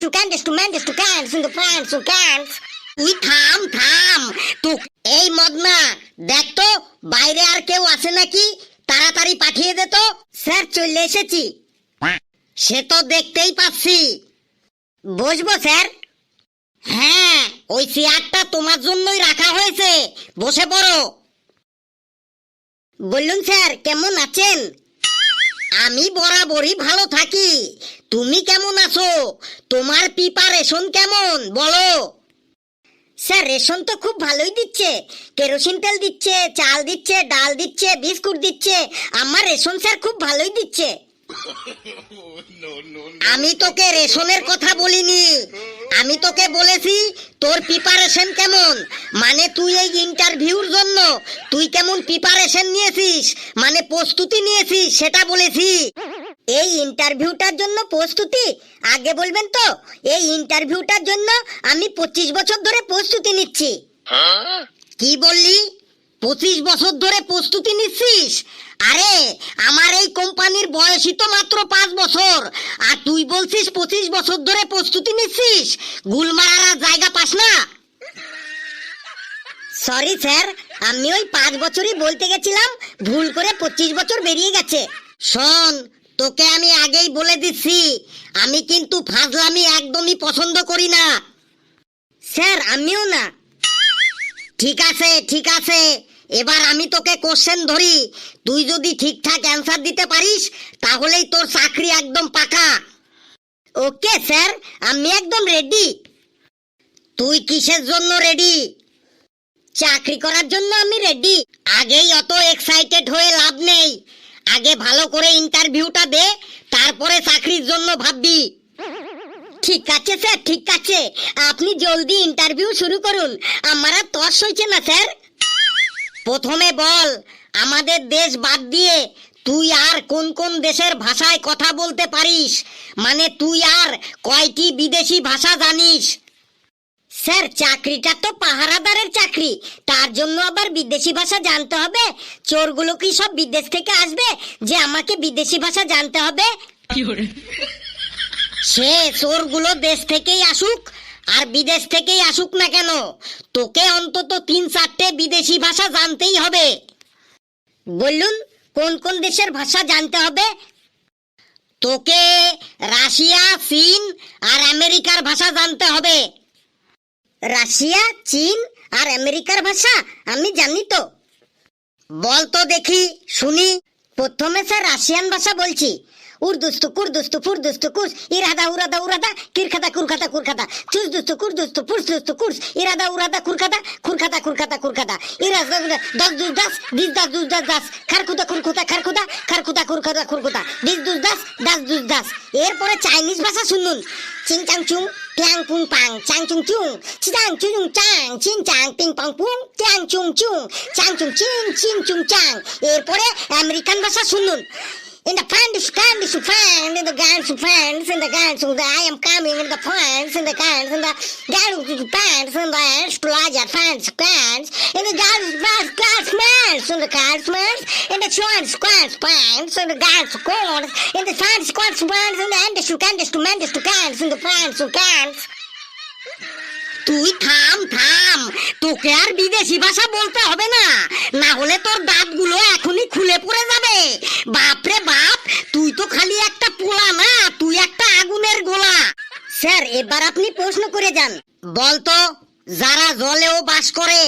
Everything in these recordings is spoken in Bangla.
to Candace to Mandace to Cans in the France to Cans. তুই থাম থাম তো এই মদনা দেখ তো বাইরে আর কেউ আছে নাকি, তাড়াতাড়ি পাঠিয়ে দে তো। স্যার চলে এসেছি। সে তো দেখতেই পাচ্ছি। বসবো স্যার? হ্যাঁ, ওই চেয়ারটা তোমার জন্যই রাখা হয়েছে, বসে পড়ো। বলুন স্যার, কেমন আছেন? আমি বরাবরই ভালো থাকি, তুমি কেমন আছো? তোমার প্রিপারেশন কেমন বলো? স্যার রেশন তো খুব ভালোই দিচ্ছে, কেরোসিন তেল দিচ্ছে, চাল দিচ্ছে, ডাল দিচ্ছে, বিস্কুট দিচ্ছে। আমার রেশন স্যার খুব ভালোই দিচ্ছে। আমি তোকে রেশনের কথা বলিনি, আমি তোকে বলেছি তোর প্রিপারেশন কেমন, মানে তুই এই ইন্টারভিউর জন্য তুই কেমন প্রিপারেশন নিয়েছিস, মানে প্রস্তুতি নিয়েছিস সেটা বলেছি। এই ইন্টারভিউটার জন্য প্রস্তুতি আগে বলবেন তো? এই ইন্টারভিউটার জন্য আমি 25 বছর ধরে প্রস্তুতি নিচ্ছি। কি বললি? 25 বছর ধরে প্রস্তুতি নিচ্ছিস? আরে আমার এই কোম্পানির বয়সই তো মাত্র 5 বছর, আর তুই বলছিস 25 বছর ধরে প্রস্তুতি নিচ্ছিস? গুলমারার জায়গা পাস না? সরি স্যার, আমি ওই 5 বছরই বলতে গেছিলাম, ভুল করে 25 বছর বেরিয়ে গেছে। শোন, তোকে আমি আগেই বলে দিচ্ছি, আমি কিন্তু ফাজলামি একদমই পছন্দ করি না। স্যার আমিও না। ঠিক আছে ঠিক আছে, এবার আমি তোকে কোশ্চেন ধরি, তুই যদি ঠিকঠাক অ্যান্সার দিতে পারিস তাহলেই তোর চাকরি একদম পাকা। ওকে স্যার, আমি একদম রেডি। তুই কিসের জন্য রেডি? চাকরি করার জন্য আমি রেডি। আগেই অত এক্সাইটেড হয়ে লাভ নেই, আগে ভালো করে ইন্টারভিউটা দে, তারপরে চাকরির জন্য ভাববি। ঠিক আছে স্যার, ঠিক আছে, আপনি জলদি ইন্টারভিউ শুরু করুন, আমার আর তর্স হইছে না স্যার। প্রথমে বল, আমাদের দেশ বাদ দিয়ে তুই আর কোন কোন দেশের ভাষায় কথা বলতে পারিস, মানে তুই আর কয়টি বিদেশি ভাষা জানিস? স্যার চাকরিটা তো পাহারাদারের চাকরি, তার জন্য আবার বিদেশি ভাষা জানতে হবে? চোরগুলো কি সব বিদেশ থেকে আসবে যে আমাকে বিদেশি ভাষা জানতে হবে? সে চোরগুলো দেশ থেকেই আসুক আর বিদেশ থেকেই আসুক না কেন, তোকে অন্তত 3-4টে বিদেশি ভাষা জানতেই হবে। বলুন কোন কোন দেশের ভাষা জানতে হবে? তোকে রাশিয়া, চীন আর আমেরিকার ভাষা জানতে হবে। রাশিয়া, চীন আর আমেরিকার ভাষা আমি জানি তো। বল তো দেখি শুনি। প্রথমে স্যার রাশিয়ান ভাষা বলছি। উর্দুস্তু কুর্দুস্তু ফুরদুস্তু কুর্স ইরাদা উরাদা উরাদা কিরখাদা কুরখাদা কুরখাদা চুজদুস্তু কুর্দুস্তু ফুরদুস্তু কুর্স ইরাদা উরাদা কুরখাদা কুরখাদা কুরখাদা কুরখাদা ইরাদা দস দুস দাস দিস দাস দুস দাস দাস খারকুদা খুরখুদা খারকুদা খারকুদা কুরখাদা খুরখুদা দিস দুস দাস দাস দুস দাস। এরপরে চাইনিজ ভাষা শুনুন। চিং চাং চুং টিয়াং পুং পাং চাং চুং চুং চিং চুং চাং চিং চাং পিং পাং পুং টিয়াং চুং চুং চাং চুং চিং চিং চুং চাং। এরপরে আমেরিকান ভাষা শুনুন। In the pants, candies to find, in the guns to pants, in the guns to I am coming in the pants, in the guns, in the guns to pants, in the explorer pants, pants, in the guns pants, pants, in the guns pants, in the shorts, squats, pants, in the guns corns, in the pants, squats, pants, in the enders to candies to mandies to cans, in the pants to cans. তুই থাম থাম, তোকে আর বিদেশি ভাষা বলতে হবে না, না হলে তোর দাঁতগুলো এখনই খুলে পড়ে যাবে। বাপরে বাপ, তুই তো খালি একটা পোলা না, তুই একটা আগুনের গোলা। স্যার এবার আপনি প্রশ্ন করে যান। বলতো, যারা জলেও বাস করে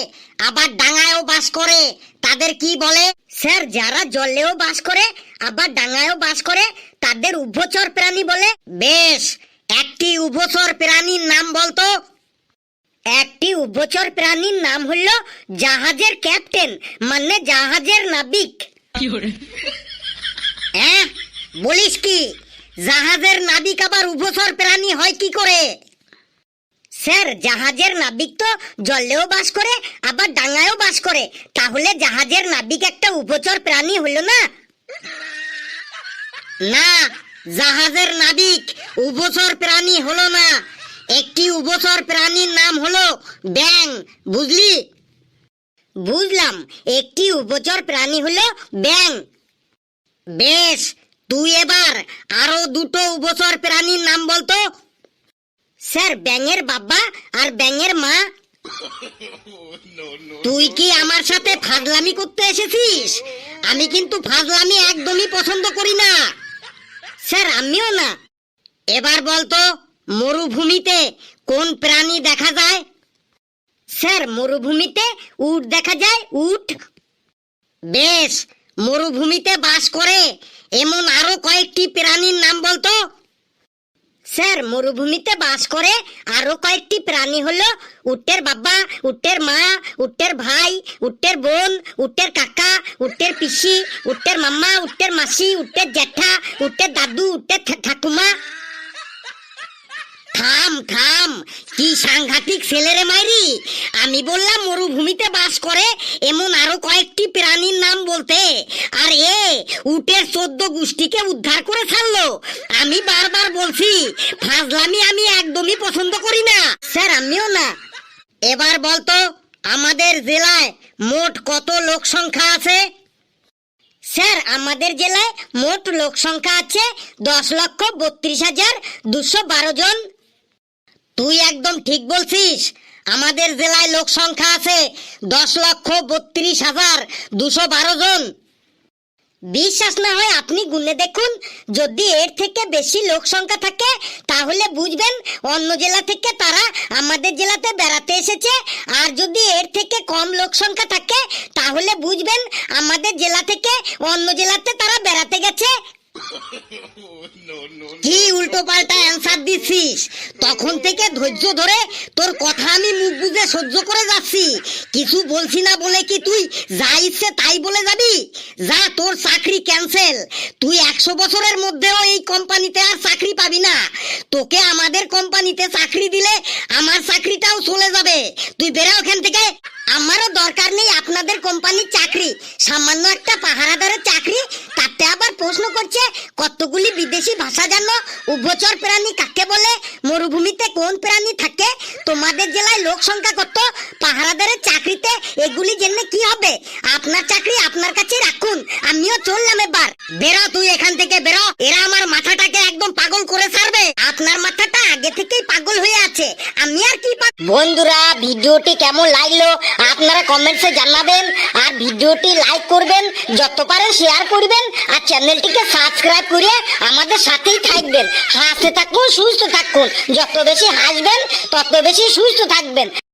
আবার ডাঙায়ও বাস করে তাদের কি বলে? স্যার যারা জলেও বাস করে আবার ডাঙায়ও বাস করে তাদের উভচর প্রাণী বলে। বেশ, একটি উভচর প্রাণীর নাম বলতো। একটি উভচর প্রাণীর নাম হলো জাহাজের ক্যাপ্টেন, মানে জাহাজের নাবিক। হ্যাঁ বলিস কি, জাহাজের নাবিক আবার উভচর প্রাণী হয় কি করে? স্যার জাহাজের নাবিক তো জলেও বাস করে আবার ডাঙায়ও বাস করে, তাহলে জাহাজের নাবিক একটা উভচর প্রাণী হলো না? না, জাহাজের নাবিক উভচর প্রাণী হলো না। একটি উভচর প্রাণীর নাম হলো ব্যাং, বুঝলি? বুঝলাম, একটি উভচর প্রাণী হলো ব্যাং। বেশ, তুই এবার আরো দুটো উভচর প্রাণীর নাম বলতো। স্যার ব্যাঙের বাবা আর ব্যাঙের মা। তুই কি আমার সাথে ফাজলামি করতে এসেছিস? আমি কিন্তু ফাজলামি একদমই পছন্দ করি না। স্যার আমিও না। এবার বলতো মরুভূমিতে কোন প্রাণী দেখা যায়? স্যার মরুভূমিতে উট দেখা যায়, উট। বেশ, মরুভূমিতে বাস করে এমন আরো কয়েকটি প্রাণীর নাম বলতো। স্যার মরুভূমিতে বাস করে আরো কয়েকটি প্রাণী হলো উটের বাবা, উটের মা, উটের ভাই, উটের বোন, উটের কাকা, উটের পিসি, উটের মাম্মা, উটের মাসি, উটের জ্যাঠা, উটের দাদু, উটের ঠাকুমা। থাম থাম, কি সাংঘাতিক ছেলেরে মাইরি। আমি বললাম মরুভূমিতে বাস করে এমন আরো কয়েকটি প্রাণীর নাম বলতে, আর এ উটের 14 গোষ্ঠীকে উদ্ধার করে ছাড়লো। আমি বারবার বলছি ফাজলামি আমি একদমই পছন্দ করি না। স্যার আমিও না। এবার বলতো আমাদের জেলায় মোট কত লোক সংখ্যা আছে? স্যার আমাদের জেলায় মোট লোক সংখ্যা আছে 10,32,212 জন। তুই একদম ঠিক বলছিস। আমাদের জেলায় লোক সংখ্যা আছে 10,32,212 জন। বিশ্বাস না হয় আপনি গুনে দেখুন। যদি এর থেকে বেশি লোক সংখ্যা থাকে তাহলে বুঝবেন অন্য জেলা থেকে তারা আমাদের জেলাতে বেড়াতে এসেছে। আর যদি এর থেকে কম লোক সংখ্যা থাকে তাহলে বুঝবেন আমাদের জেলা থেকে অন্য জেলাতে তারা বেড়াতে গেছে। কি উল্টো পাল্টা অ্যান্সার দিচ্ছিস? তখন থেকে ধৈর্য ধরে তোর কথা আমি মুখ বুজে সহ্য করে যাচ্ছি। কিছু বলছি না বলে কি তুই যা ইচ্ছে তাই বলে যাবি? যা, তোর চাকরি ক্যান্সেল। তুই 100 বছরের মধ্যেও এই কোম্পানিতে আর চাকরি পাবি না। তোকে আমাদের কোম্পানিতে চাকরি দিলে আমার চাকরিটাও চলে যাবে। তুই বেরো ওখান থেকে। আমারও দরকার নেই আপনাদের কোম্পানির চাকরি। সামান্য একটা পাহারাদারের চাকরি, তাতে আবার প্রশ্ন করছে কতগুলি বিদেশি ভাষা জানো, উভচর প্রাণী কাকে বলে, মরুভূমিতে কোন প্রাণী থাকে, তোমাদের জেলায় লোক সংখ্যা কত, পাহারাদারের চাকরিতে এগুলি জেনে কি হবে? আপনার চাকরি আপনার কাছে রাখুন। আমিও চললাম এবার। বেরো তুই এখান থেকে, বেরো। এরা আমার মাথাটাকে একদম পাগল করে ছাড়বে। আপনার মাথাটা আগে থেকেই পাগল হয়ে আছে। আমি আর কি বন্ধুরা, ভিডিওটি কেমন লাগলো আপনারা কমেন্টসে জানাবেন। আর ভিডিওটি লাইক করবেন, যত পারেন শেয়ার করবেন, আর চ্যানেলটিকে সাবস্ক্রাইব করে আমাদের সাথেই থাকবেন। হাসতে থাকুন, সুস্থ থাকুন। যত বেশি হাসবেন তত বেশি সুস্থ থাকবেন।